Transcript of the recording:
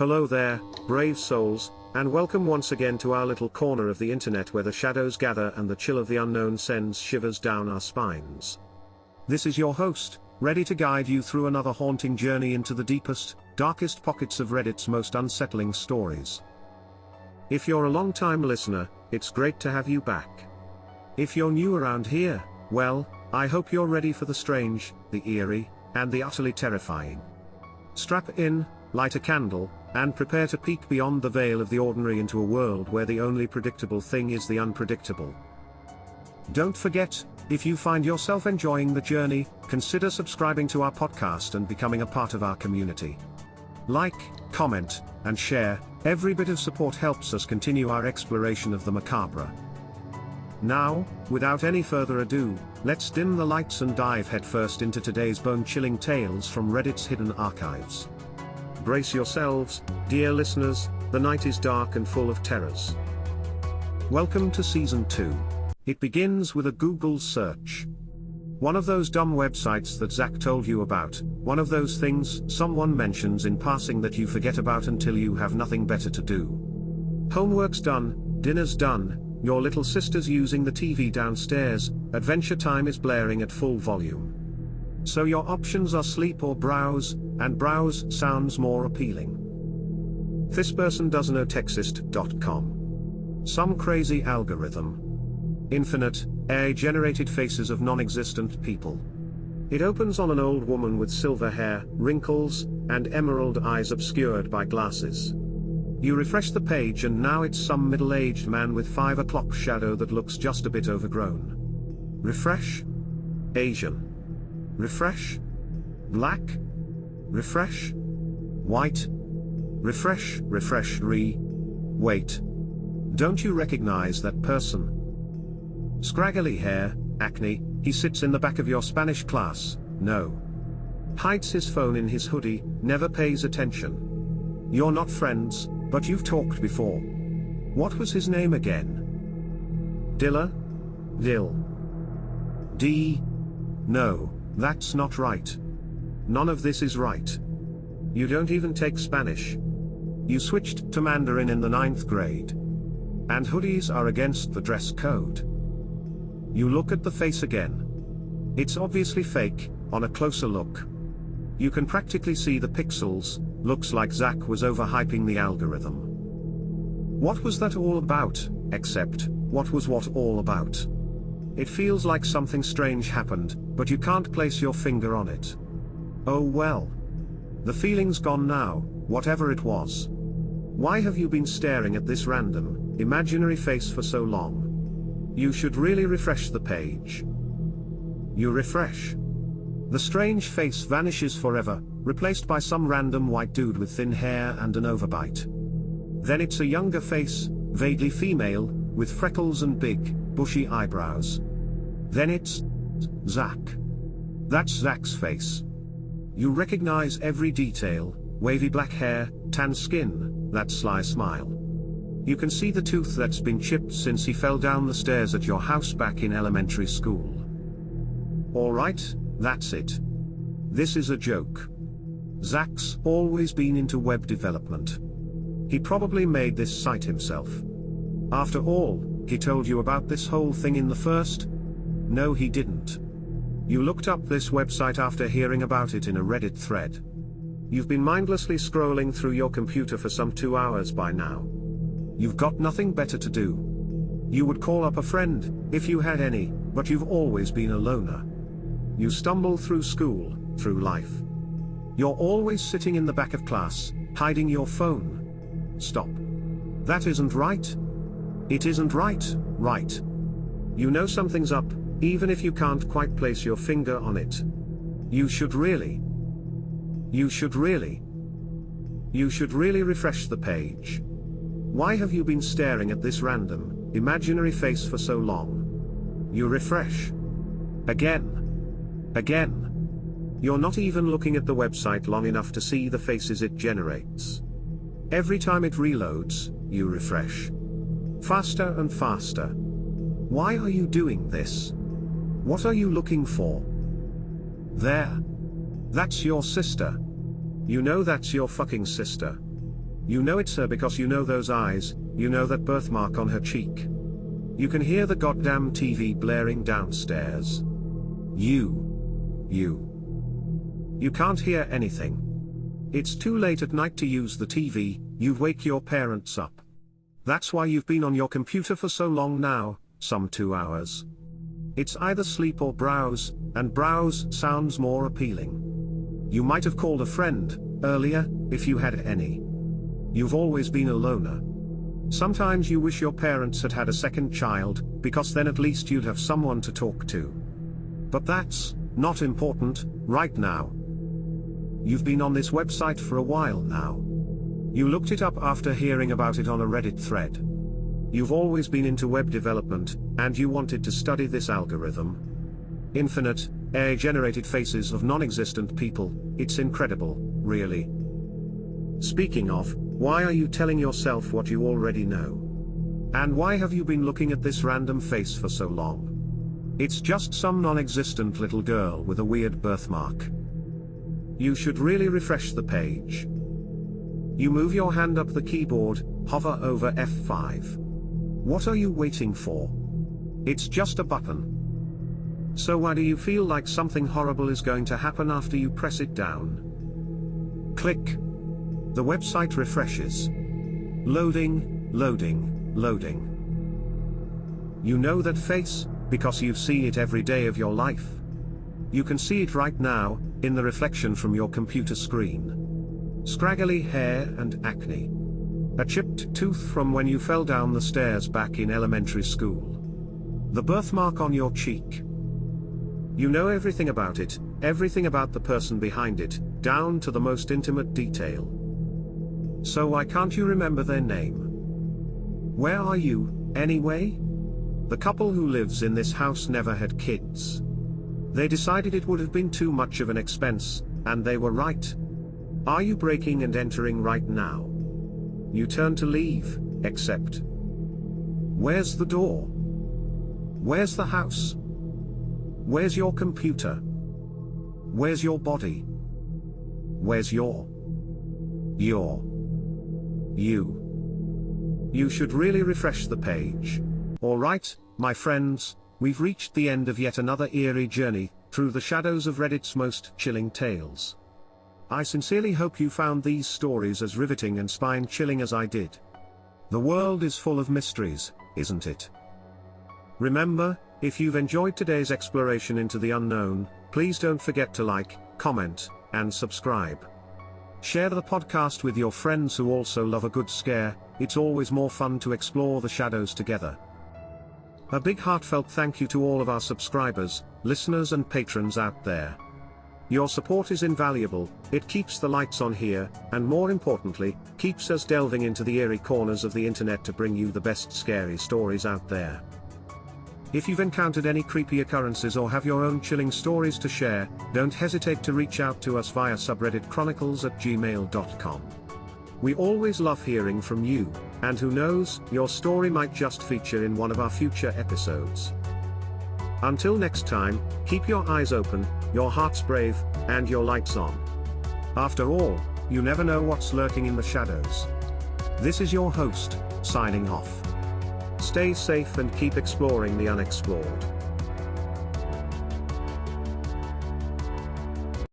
Hello there, brave souls, and welcome once again to our little corner of the internet where the shadows gather and the chill of the unknown sends shivers down our spines. This is your host, ready to guide you through another haunting journey into the deepest, darkest pockets of Reddit's most unsettling stories. If you're a long-time listener, it's great to have you back. If you're new around here, well, I hope you're ready for the strange, the eerie, and the utterly terrifying. Strap in, light a candle, and prepare to peek beyond the veil of the ordinary into a world where the only predictable thing is the unpredictable. Don't forget, if you find yourself enjoying the journey, consider subscribing to our podcast and becoming a part of our community. Like, comment, and share. Every bit of support helps us continue our exploration of the macabre. Now, without any further ado, let's dim the lights and dive headfirst into today's bone-chilling tales from Reddit's hidden archives. Brace yourselves, dear listeners, the night is dark and full of terrors. Welcome to Season 2. It begins with a Google search. One of those dumb websites that Zach told you about, one of those things someone mentions in passing that you forget about until you have nothing better to do. Homework's done, dinner's done, your little sister's using the TV downstairs, Adventure Time is blaring at full volume. So your options are sleep or browse, and browse sounds more appealing. thispersondoesn'tknowtexist.com. Some crazy algorithm. Infinite, AI-generated faces of non-existent people. It opens on an old woman with silver hair, wrinkles, and emerald eyes obscured by glasses. You refresh the page and now it's some middle-aged man with 5 o'clock shadow that looks just a bit overgrown. Refresh. Asian. Refresh. Black. Refresh. White. Refresh, wait. Don't you recognize that person? Scraggly hair, acne, he sits in the back of your Spanish class, no. Hides his phone in his hoodie, never pays attention. You're not friends, but you've talked before. What was his name again? Dilla? Dill. D? No, that's not right. None of this is right. You don't even take Spanish. You switched to Mandarin in the 9th grade. And hoodies are against the dress code. You look at the face again. It's obviously fake, on a closer look. You can practically see the pixels, looks like Zach was overhyping the algorithm. What was that all about, except, what was what all about? It feels like something strange happened, but you can't place your finger on it. Oh well. The feeling's gone now, whatever it was. Why have you been staring at this random, imaginary face for so long? You should really refresh the page. You refresh. The strange face vanishes forever, replaced by some random white dude with thin hair and an overbite. Then it's a younger face, vaguely female, with freckles and big, bushy eyebrows. Then it's Zach. That's Zach's face. You recognize every detail, wavy black hair, tan skin, that sly smile. You can see the tooth that's been chipped since he fell down the stairs at your house back in elementary school. Alright, that's it. This is a joke. Zach's always been into web development. He probably made this site himself. After all, he told you about this whole thing in the first? No, he didn't. You looked up this website after hearing about it in a Reddit thread. You've been mindlessly scrolling through your computer for some 2 hours by now. You've got nothing better to do. You would call up a friend, if you had any, but you've always been a loner. You stumble through school, through life. You're always sitting in the back of class, hiding your phone. Stop. That isn't right. It isn't right, right. You know something's up, even if you can't quite place your finger on it. You should really refresh the page. Why have you been staring at this random, imaginary face for so long? You refresh. Again. You're not even looking at the website long enough to see the faces it generates. Every time it reloads, you refresh. Faster and faster. Why are you doing this? What are you looking for? There. That's your sister. You know that's your fucking sister. You know it's her because you know those eyes, you know that birthmark on her cheek. You can hear the goddamn TV blaring downstairs. You can't hear anything. It's too late at night to use the TV, you'd wake your parents up. That's why you've been on your computer for so long now, some 2 hours. It's either sleep or browse, and browse sounds more appealing. You might have called a friend, earlier, if you had any. You've always been a loner. Sometimes you wish your parents had had a second child, because then at least you'd have someone to talk to. But that's not important right now. You've been on this website for a while now. You looked it up after hearing about it on a Reddit thread. You've always been into web development, and you wanted to study this algorithm. Infinite, AI-generated faces of non-existent people, it's incredible, really. Speaking of, why are you telling yourself what you already know? And why have you been looking at this random face for so long? It's just some non-existent little girl with a weird birthmark. You should really refresh the page. You move your hand up the keyboard, hover over F5. What are you waiting for? It's just a button. So why do you feel like something horrible is going to happen after you press it down? Click. The website refreshes. Loading, loading, loading. You know that face, because you see it every day of your life. You can see it right now, in the reflection from your computer screen. Scraggly hair and acne. A chipped tooth from when you fell down the stairs back in elementary school. The birthmark on your cheek. You know everything about it, everything about the person behind it, down to the most intimate detail. So why can't you remember their name? Where are you, anyway? The couple who lives in this house never had kids. They decided it would have been too much of an expense, and they were right. Are you breaking and entering right now? You turn to leave, except. Where's the door? Where's the house? Where's your computer? Where's your body? Where's you? You should really refresh the page. Alright, my friends, we've reached the end of yet another eerie journey through the shadows of Reddit's most chilling tales. I sincerely hope you found these stories as riveting and spine-chilling as I did. The world is full of mysteries, isn't it? Remember, if you've enjoyed today's exploration into the unknown, please don't forget to like, comment, and subscribe. Share the podcast with your friends who also love a good scare. It's always more fun to explore the shadows together. A big heartfelt thank you to all of our subscribers, listeners and patrons out there. Your support is invaluable, it keeps the lights on here, and more importantly, keeps us delving into the eerie corners of the internet to bring you the best scary stories out there. If you've encountered any creepy occurrences or have your own chilling stories to share, don't hesitate to reach out to us via subredditchronicles@gmail.com. We always love hearing from you, and who knows, your story might just feature in one of our future episodes. Until next time, keep your eyes open, your hearts brave, and your lights on. After all, you never know what's lurking in the shadows. This is your host, signing off. Stay safe and keep exploring the unexplored.